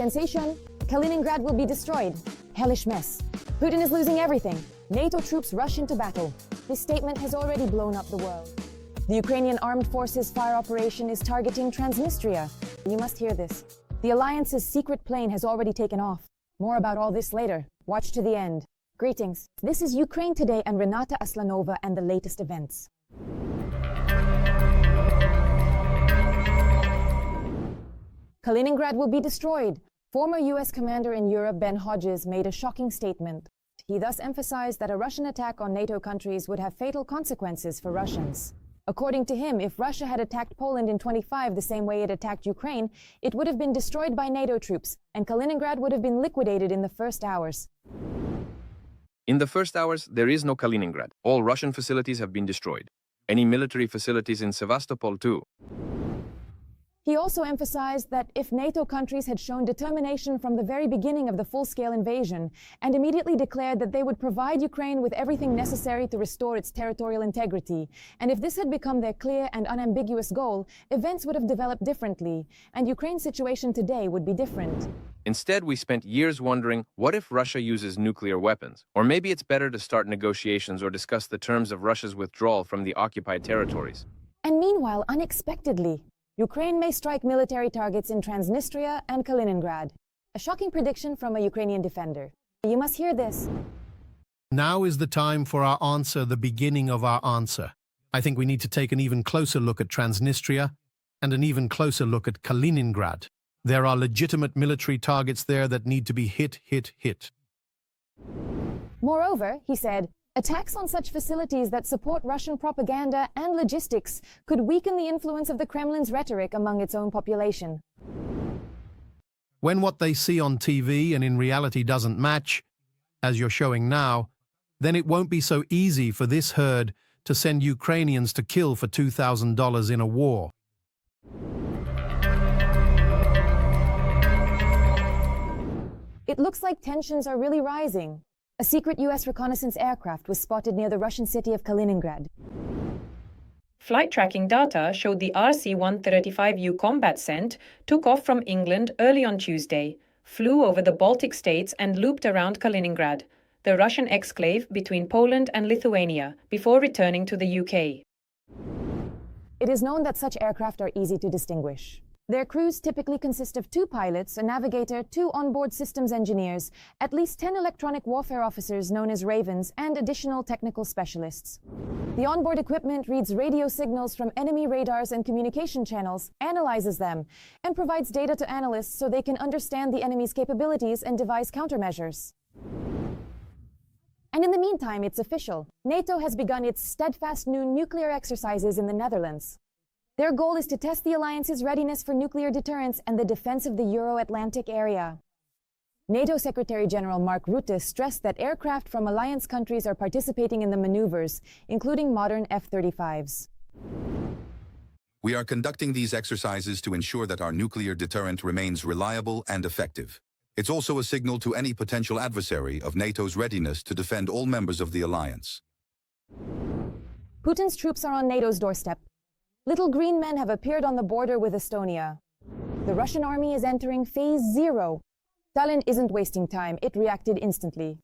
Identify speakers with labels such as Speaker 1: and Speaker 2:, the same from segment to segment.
Speaker 1: Sensation, Kaliningrad will be destroyed. Hellish mess. Putin is losing everything. NATO troops rush into battle. This statement has already blown up the world. The Ukrainian Armed Forces fire operation is targeting Transnistria. You must hear this. The alliance's secret plane has already taken off. More about all this later. Watch to the end. Greetings. This is Ukraine Today and Renata Aslanova and the latest events. Kaliningrad will be destroyed. Former U.S. commander in Europe Ben Hodges made a shocking statement. He thus emphasized that a Russian attack on NATO countries would have fatal consequences for Russians. According to him, if Russia had attacked Poland in 25 the same way it attacked Ukraine, it would have been destroyed by NATO troops, and Kaliningrad would have been liquidated in the first hours.
Speaker 2: In the first hours, there is no Kaliningrad. All Russian facilities have been destroyed. Any military facilities in Sevastopol too.
Speaker 1: He also emphasized that if NATO countries had shown determination from the very beginning of the full-scale invasion and immediately declared that they would provide Ukraine with everything necessary to restore its territorial integrity, and if this had become their clear and unambiguous goal, events would have developed differently, and Ukraine's situation today would be different.
Speaker 2: Instead, we spent years wondering, what if Russia uses nuclear weapons? Or maybe it's better to start negotiations or discuss the terms of Russia's withdrawal from the occupied territories.
Speaker 1: And meanwhile, unexpectedly, Ukraine may strike military targets in Transnistria and Kaliningrad. A shocking prediction from a Ukrainian defender. You must hear this.
Speaker 3: Now is the time for our answer, the beginning of our answer. I think we need to take an even closer look at Transnistria and an even closer look at Kaliningrad. There are legitimate military targets there that need to be hit.
Speaker 1: Moreover, he said, attacks on such facilities that support Russian propaganda and logistics could weaken the influence of the Kremlin's rhetoric among its own population.
Speaker 3: When what they see on TV and in reality doesn't match, as you're showing now, then it won't be so easy for this herd to send Ukrainians to kill for $2,000 in a war.
Speaker 1: It looks like tensions are really rising. A secret U.S. reconnaissance aircraft was spotted near the Russian city of Kaliningrad.
Speaker 4: Flight tracking data showed the RC-135U combat cent took off from England early on Tuesday, flew over the Baltic states and looped around Kaliningrad, the Russian exclave between Poland and Lithuania, before returning to the UK.
Speaker 1: It is known that such aircraft are easy to distinguish. Their crews typically consist of 2 pilots, a navigator, 2 onboard systems engineers, at least 10 electronic warfare officers known as Ravens, and additional technical specialists. The onboard equipment reads radio signals from enemy radars and communication channels, analyzes them, and provides data to analysts so they can understand the enemy's capabilities and devise countermeasures. And in the meantime, it's official. NATO has begun its steadfast new nuclear exercises in the Netherlands. Their goal is to test the alliance's readiness for nuclear deterrence and the defense of the Euro-Atlantic area. NATO Secretary General Mark Rutte stressed that aircraft from alliance countries are participating in the maneuvers, including modern F-35s.
Speaker 5: We are conducting these exercises to ensure that our nuclear deterrent remains reliable and effective. It's also a signal to any potential adversary of NATO's readiness to defend all members of the alliance.
Speaker 1: Putin's troops are on NATO's doorstep. Little green men have appeared on the border with Estonia. The Russian army is entering phase 0. Tallinn isn't wasting time, it reacted instantly.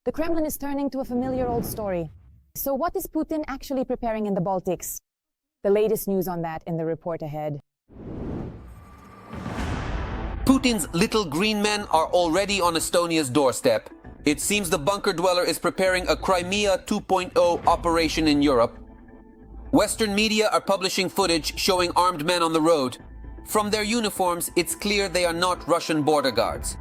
Speaker 1: The Kremlin is turning to a familiar old story. So what is Putin actually preparing in the Baltics? The latest news on that in the report ahead.
Speaker 6: Putin's little green men are already on Estonia's doorstep. It seems the bunker dweller is preparing a Crimea 2.0 operation in Europe. Western media are publishing footage showing armed men on the road. From their uniforms, it's clear they are not Russian border guards.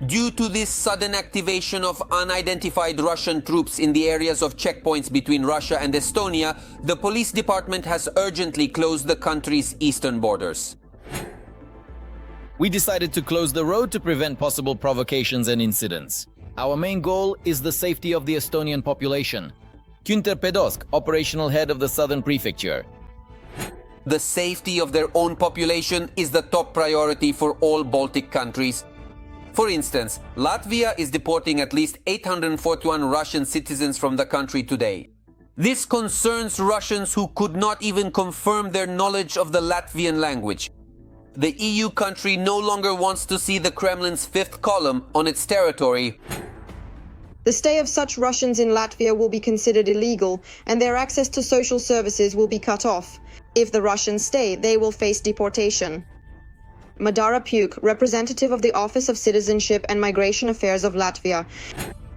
Speaker 6: Due to this sudden activation of unidentified Russian troops in the areas of checkpoints between Russia and Estonia, the police department has urgently closed the country's eastern borders.
Speaker 7: We decided to close the road to prevent possible provocations and incidents. Our main goal is the safety of the Estonian population. Günter Pedosk, operational head of the Southern Prefecture.
Speaker 6: The safety of their own population is the top priority for all Baltic countries. For instance, Latvia is deporting at least 841 Russian citizens from the country today. This concerns Russians who could not even confirm their knowledge of the Latvian language. The EU country no longer wants to see the Kremlin's fifth column on its territory.
Speaker 8: The stay of such Russians in Latvia will be considered illegal, and their access to social services will be cut off. If the Russians stay, they will face deportation. Madara Puk, representative of the Office of Citizenship and Migration Affairs of Latvia.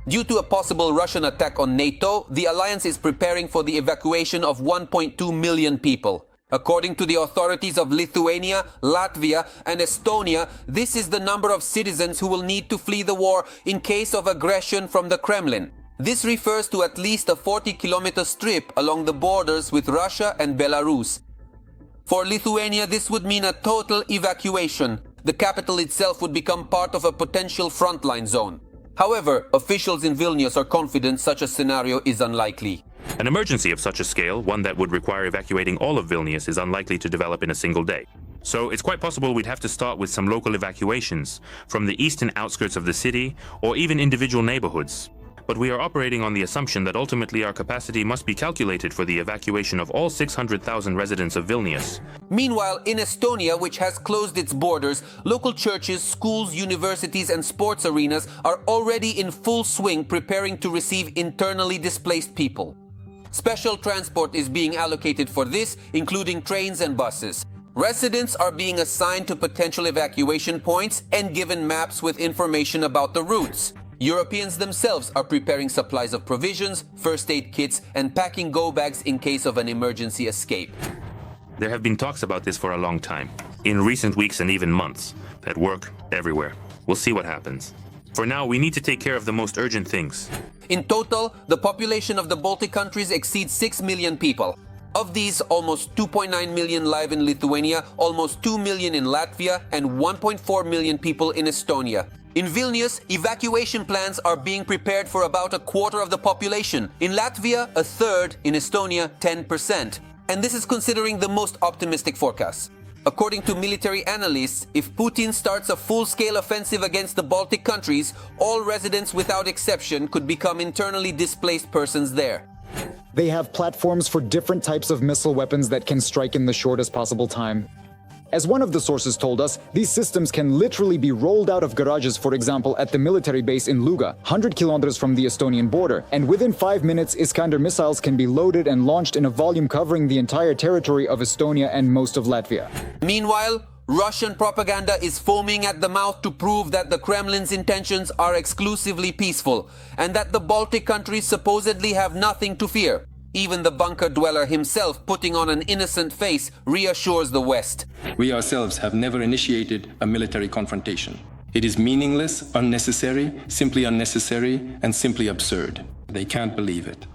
Speaker 6: Due to a possible Russian attack on NATO, the alliance is preparing for the evacuation of 1.2 million people. According to the authorities of Lithuania, Latvia, and Estonia, this is the number of citizens who will need to flee the war in case of aggression from the Kremlin. This refers to at least a 40-kilometer strip along the borders with Russia and Belarus. For Lithuania, this would mean a total evacuation. The capital itself would become part of a potential frontline zone. However, officials in Vilnius are confident such a scenario is unlikely.
Speaker 9: An emergency of such a scale, one that would require evacuating all of Vilnius, is unlikely to develop in a single day. So it's quite possible we'd have to start with some local evacuations from the eastern outskirts of the city or even individual neighborhoods. But we are operating on the assumption that ultimately our capacity must be calculated for the evacuation of all 600,000 residents of Vilnius.
Speaker 6: Meanwhile, in Estonia, which has closed its borders, local churches, schools, universities, and sports arenas are already in full swing preparing to receive internally displaced people. Special transport is being allocated for this, including trains and buses. Residents are being assigned to potential evacuation points and given maps with information about the routes. Europeans themselves are preparing supplies of provisions, first aid kits, and packing go bags in case of an emergency escape.
Speaker 9: There have been talks about this for a long time, in recent weeks and even months, at work, everywhere. We'll see what happens. For now, we need to take care of the most urgent things.
Speaker 6: In total, the population of the Baltic countries exceeds 6 million people. Of these, almost 2.9 million live in Lithuania, almost 2 million in Latvia, and 1.4 million people in Estonia. In Vilnius, evacuation plans are being prepared for about a quarter of the population. In Latvia, a third. In Estonia, 10%. And this is considering the most optimistic forecasts. According to military analysts, if Putin starts a full-scale offensive against the Baltic countries, all residents without exception could become internally displaced persons there.
Speaker 10: They have platforms for different types of missile weapons that can strike in the shortest possible time. As one of the sources told us, these systems can literally be rolled out of garages, for example, at the military base in Luga, 100 kilometers from the Estonian border, and within 5 minutes, Iskander missiles can be loaded and launched in a volume covering the entire territory of Estonia and most of Latvia.
Speaker 6: Meanwhile, Russian propaganda is foaming at the mouth to prove that the Kremlin's intentions are exclusively peaceful, and that the Baltic countries supposedly have nothing to fear. Even the bunker dweller himself, putting on an innocent face, reassures the West.
Speaker 11: We ourselves have never initiated a military confrontation. It is meaningless, unnecessary, and simply absurd. They can't believe it.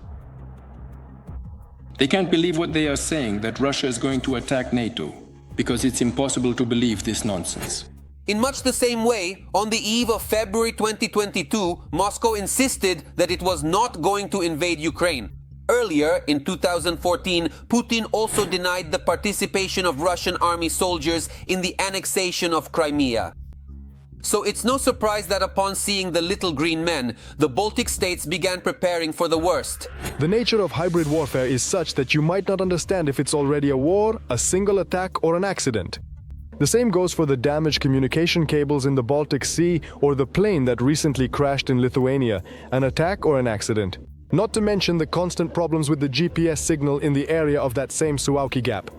Speaker 11: They can't believe what they are saying, that Russia is going to attack NATO, because it's impossible to believe this nonsense.
Speaker 6: In much the same way, on the eve of February 2022, Moscow insisted that it was not going to invade Ukraine. Earlier, in 2014, Putin also denied the participation of Russian army soldiers in the annexation of Crimea. So it's no surprise that upon seeing the little green men, the Baltic states began preparing for the worst.
Speaker 12: The nature of hybrid warfare is such that you might not understand if it's already a war, a single attack, or an accident. The same goes for the damaged communication cables in the Baltic Sea or the plane that recently crashed in Lithuania, an attack or an accident. Not to mention the constant problems with the GPS signal in the area of that same Suwałki Gap.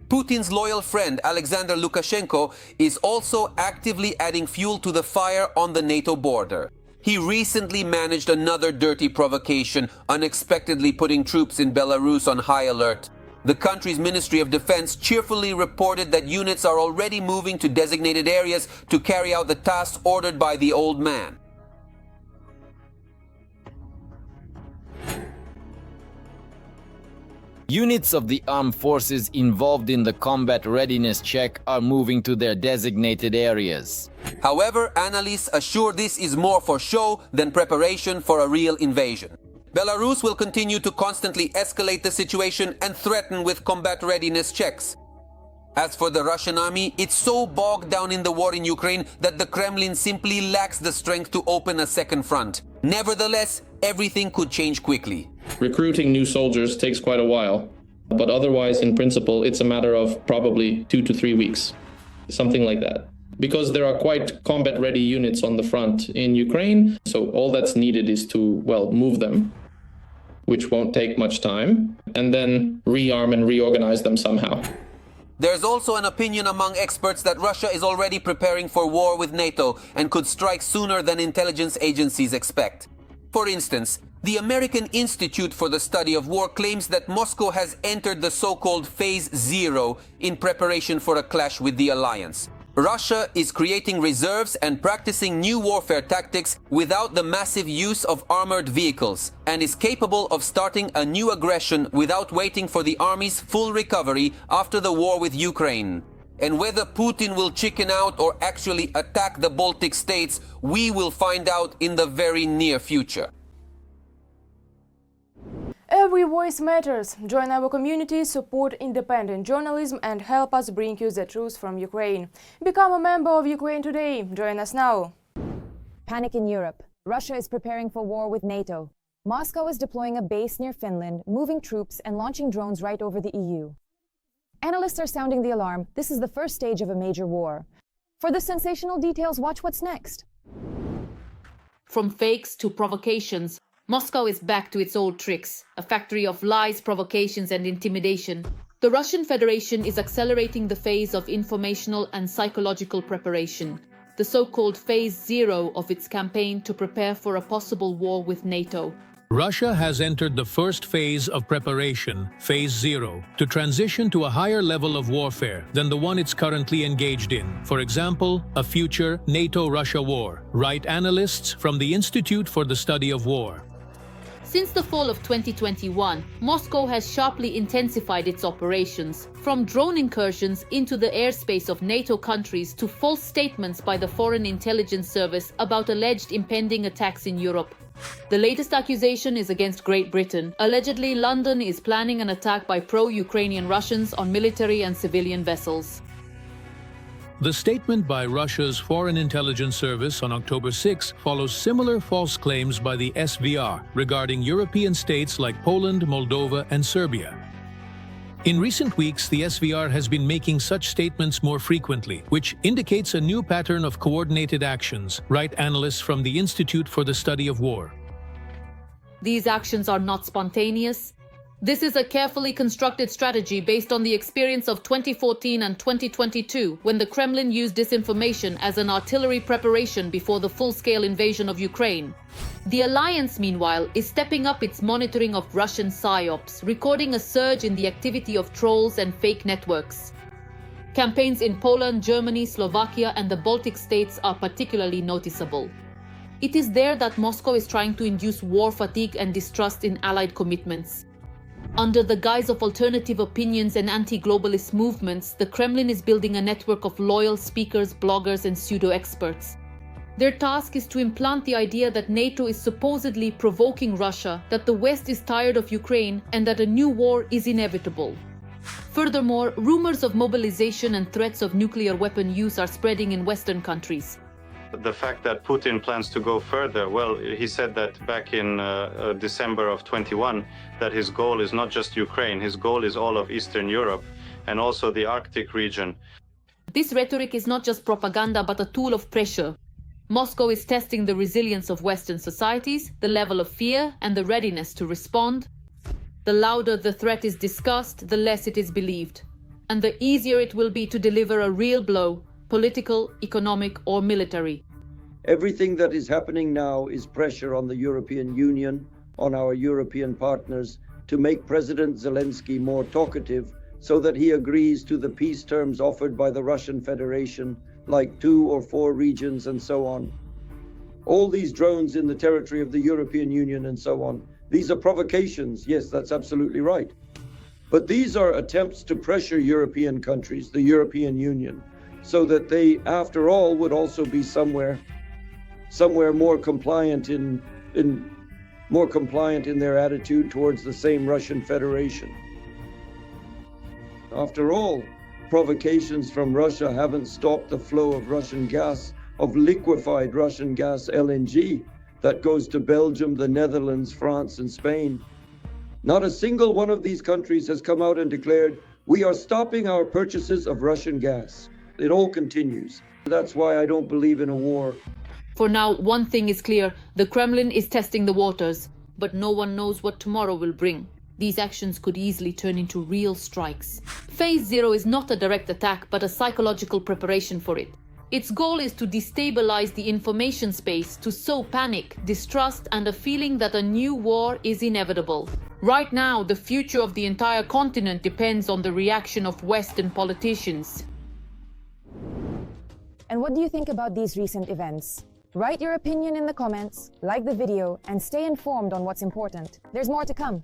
Speaker 6: Putin's loyal friend Alexander Lukashenko is also actively adding fuel to the fire on the NATO border. He recently managed another dirty provocation, unexpectedly putting troops in Belarus on high alert. The country's Ministry of Defense cheerfully reported that units are already moving to designated areas to carry out the tasks ordered by the old man.
Speaker 7: Units of the armed forces involved in the combat readiness check are moving to their designated areas.
Speaker 6: However, analysts assure this is more for show than preparation for a real invasion. Belarus will continue to constantly escalate the situation and threaten with combat readiness checks. As for the Russian army, it's so bogged down in the war in Ukraine that the Kremlin simply lacks the strength to open a second front. Nevertheless, everything could change quickly.
Speaker 13: Recruiting new soldiers takes quite a while, but otherwise, in principle, it's a matter of probably 2 to 3 weeks. something like that. Because there are quite combat-ready units on the front in Ukraine, so all that's needed is to, well, move them, which won't take much time, and then rearm and reorganize them somehow.
Speaker 6: There's also an opinion among experts that Russia is already preparing for war with NATO and could strike sooner than intelligence agencies expect. For instance, the American Institute for the Study of War claims that Moscow has entered the so-called Phase Zero in preparation for a clash with the alliance. Russia is creating reserves and practicing new warfare tactics without the massive use of armored vehicles, and is capable of starting a new aggression without waiting for the army's full recovery after the war with Ukraine. And whether Putin will chicken out or actually attack the Baltic states, we will find out in the very near future.
Speaker 14: Every voice matters. Join our community, support independent journalism and help us bring you the truth from Ukraine. Become a member of Ukraine Today. Join us now.
Speaker 1: Panic in Europe. Russia is preparing for war with NATO. Moscow is deploying a base near Finland, moving troops and launching drones right over the EU. Analysts are sounding the alarm. This is the first stage of a major war. For the sensational details, watch what's next.
Speaker 15: From fakes to provocations, Moscow is back to its old tricks, a factory of lies, provocations and intimidation. The Russian Federation is accelerating the phase of informational and psychological preparation, the so-called Phase Zero of its campaign to prepare for a possible war with NATO.
Speaker 3: Russia has entered the first phase of preparation, Phase Zero, to transition to a higher level of warfare than the one it's currently engaged in. For example, a future NATO-Russia war, write analysts from the Institute for the Study of War.
Speaker 15: Since the fall of 2021, Moscow has sharply intensified its operations, from drone incursions into the airspace of NATO countries to false statements by the Foreign Intelligence Service about alleged impending attacks in Europe. The latest accusation is against Great Britain. Allegedly, London is planning an attack by pro-Ukrainian Russians on military and civilian vessels.
Speaker 3: The statement by Russia's Foreign Intelligence Service on October 6 follows similar false claims by the SVR regarding European states like Poland, Moldova, and Serbia. In recent weeks, the SVR has been making such statements more frequently, which indicates a new pattern of coordinated actions, write analysts from the Institute for the Study of War.
Speaker 15: These actions are not spontaneous. This is a carefully constructed strategy based on the experience of 2014 and 2022, when the Kremlin used disinformation as an artillery preparation before the full-scale invasion of Ukraine. The alliance, meanwhile, is stepping up its monitoring of Russian psyops, recording a surge in the activity of trolls and fake networks. Campaigns in Poland, Germany, Slovakia, and the Baltic states are particularly noticeable. It is there that Moscow is trying to induce war fatigue and distrust in allied commitments. Under the guise of alternative opinions and anti-globalist movements, the Kremlin is building a network of loyal speakers, bloggers, and pseudo-experts. Their task is to implant the idea that NATO is supposedly provoking Russia, that the West is tired of Ukraine, and that a new war is inevitable. Furthermore, rumors of mobilization and threats of nuclear weapon use are spreading in Western countries.
Speaker 16: The fact that Putin plans to go further, well, he said that back in December of 21, that his goal is not just Ukraine, his goal is all of Eastern Europe and also the Arctic region.
Speaker 15: This rhetoric is not just propaganda, but a tool of pressure. Moscow is testing the resilience of Western societies, the level of fear, and the readiness to respond. The louder the threat is discussed, the less it is believed. And the easier it will be to deliver a real blow, political, economic, or military.
Speaker 17: Everything that is happening now is pressure on the European Union, on our European partners, to make President Zelensky more talkative so that he agrees to the peace terms offered by the Russian Federation, like 2 or 4 regions and so on. All these drones in the territory of the European Union and so on, these are provocations. Yes, that's absolutely right. But these are attempts to pressure European countries, the European Union, so that they, after all, would also be somewhere more compliant in their attitude towards the same Russian Federation. After all, provocations from Russia haven't stopped the flow of Russian gas, of liquefied Russian gas, LNG, that goes to Belgium, the Netherlands, France, and Spain. Not a single one of these countries has come out and declared, we are stopping our purchases of Russian gas. It all continues. That's why I don't believe in a war.
Speaker 15: For now, one thing is clear. The Kremlin is testing the waters, but no one knows what tomorrow will bring. These actions could easily turn into real strikes. Phase 0 is not a direct attack, but a psychological preparation for it. Its goal is to destabilize the information space, to sow panic, distrust, and a feeling that a new war is inevitable. Right now, the future of the entire continent depends on the reaction of Western politicians.
Speaker 1: And what do you think about these recent events? Write your opinion in the comments, like the video, and stay informed on what's important. There's more to come.